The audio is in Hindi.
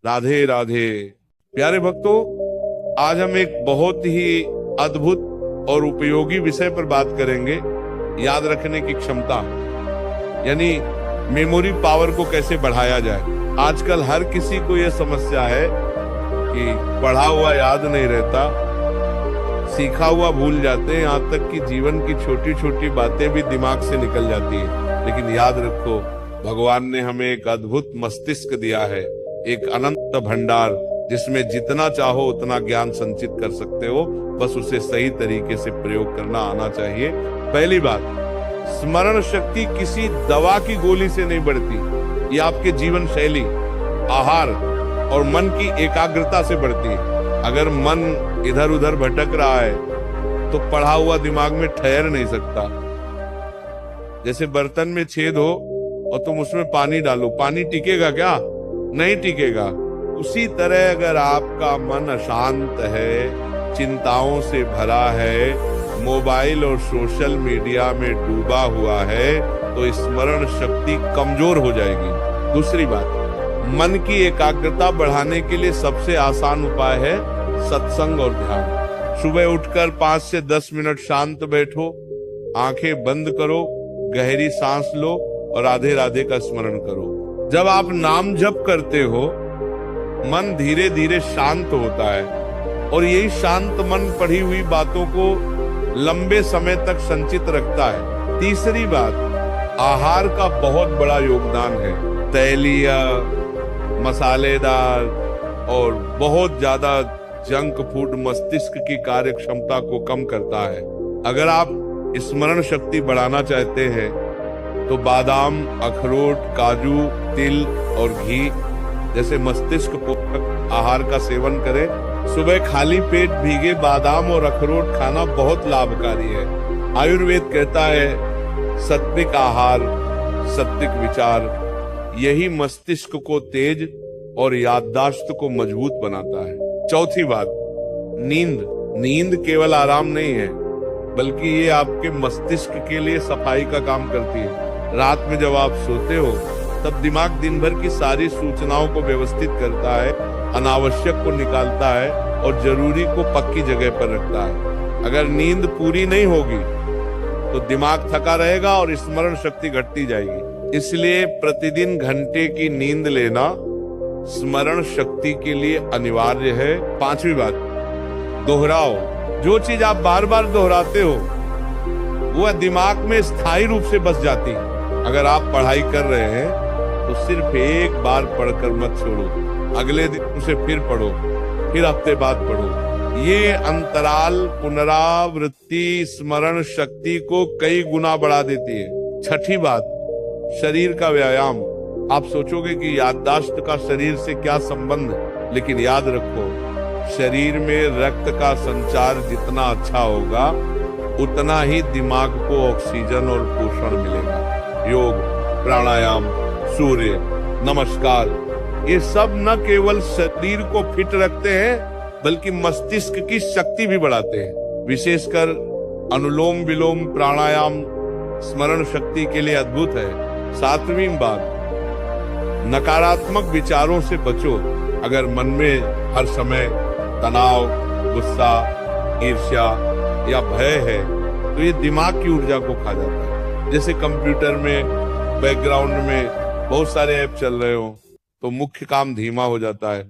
राधे राधे। प्यारे भक्तों, आज हम एक बहुत ही अद्भुत और उपयोगी विषय पर बात करेंगे। याद रखने की क्षमता, यानी मेमोरी पावर को कैसे बढ़ाया जाए। आजकल हर किसी को यह समस्या है कि पढ़ा हुआ याद नहीं रहता, सीखा हुआ भूल जाते हैं, यहाँ तक कि जीवन की छोटी छोटी बातें भी दिमाग से निकल जाती है। लेकिन याद रखो, भगवान ने हमें एक अद्भुत मस्तिष्क दिया है, एक अनंत भंडार, जिसमें जितना चाहो उतना ज्ञान संचित कर सकते हो। बस उसे सही तरीके से प्रयोग करना आना चाहिए। पहली बात, स्मरण शक्ति किसी दवा की गोली से नहीं बढ़ती, ये आपके जीवन शैली, आहार और मन की एकाग्रता से बढ़ती है। अगर मन इधर उधर भटक रहा है तो पढ़ा हुआ दिमाग में ठहर नहीं सकता। जैसे बर्तन में छेद हो और तुम उसमें पानी डालो, पानी टिकेगा क्या? नहीं टिकेगा। उसी तरह अगर आपका मन अशांत है, चिंताओं से भरा है, मोबाइल और सोशल मीडिया में डूबा हुआ है, तो स्मरण शक्ति कमजोर हो जाएगी। दूसरी बात, मन की एकाग्रता बढ़ाने के लिए सबसे आसान उपाय है सत्संग और ध्यान। सुबह उठकर 5 से 10 मिनट शांत बैठो, आंखें बंद करो, गहरी सांस लो और राधे राधे का स्मरण करो। जब आप नाम जप करते हो, मन धीरे धीरे शांत होता है और यही शांत मन पढ़ी हुई बातों को लंबे समय तक संचित रखता है। तीसरी बात, आहार का बहुत बड़ा योगदान है। तैलीय, मसालेदार और बहुत ज्यादा जंक फूड मस्तिष्क की कार्य क्षमता को कम करता है। अगर आप स्मरण शक्ति बढ़ाना चाहते हैं तो बादाम, अखरोट, काजू, तिल और घी जैसे मस्तिष्क पोषक आहार का सेवन करें। सुबह खाली पेट भीगे बादाम और अखरोट खाना बहुत लाभकारी है। आयुर्वेद कहता है सात्विक आहार, सात्विक विचार, यही मस्तिष्क को तेज और याददाश्त को मजबूत बनाता है। चौथी बात, नींद केवल आराम नहीं है, बल्कि ये आपके मस्तिष्क के लिए सफाई का काम करती है। रात में जब आप सोते हो तब दिमाग दिन भर की सारी सूचनाओं को व्यवस्थित करता है, अनावश्यक को निकालता है और जरूरी को पक्की जगह पर रखता है। अगर नींद पूरी नहीं होगी तो दिमाग थका रहेगा और स्मरण शक्ति घटती जाएगी। इसलिए प्रतिदिन घंटे की नींद लेना स्मरण शक्ति के लिए अनिवार्य है। पांचवी बात, दोहराओ। जो चीज आप बार बार दोहराते हो वह दिमाग में स्थायी रूप से बस जाती है। अगर आप पढ़ाई कर रहे हैं तो सिर्फ एक बार पढ़कर मत छोड़ो, अगले दिन उसे फिर पढ़ो, फिर हफ्ते बाद पढ़ो। ये अंतराल पुनरावृत्ति स्मरण शक्ति को कई गुना बढ़ा देती है। छठी बात, शरीर का व्यायाम। आप सोचोगे कि याददाश्त का शरीर से क्या संबंध है, लेकिन याद रखो, शरीर में रक्त का संचार जितना अच्छा होगा उतना ही दिमाग को ऑक्सीजन और पोषण मिलेगा। योग, प्राणायाम, सूर्य नमस्कार, ये सब न केवल शरीर को फिट रखते हैं बल्कि मस्तिष्क की शक्ति भी बढ़ाते हैं। विशेषकर अनुलोम विलोम प्राणायाम स्मरण शक्ति के लिए अद्भुत है। सातवीं बात, नकारात्मक विचारों से बचो। अगर मन में हर समय तनाव, गुस्सा, ईर्ष्या या भय है तो ये दिमाग की ऊर्जा को खा जाता है। जैसे कंप्यूटर में बैकग्राउंड में बहुत सारे ऐप चल रहे हो तो मुख्य काम धीमा हो जाता है।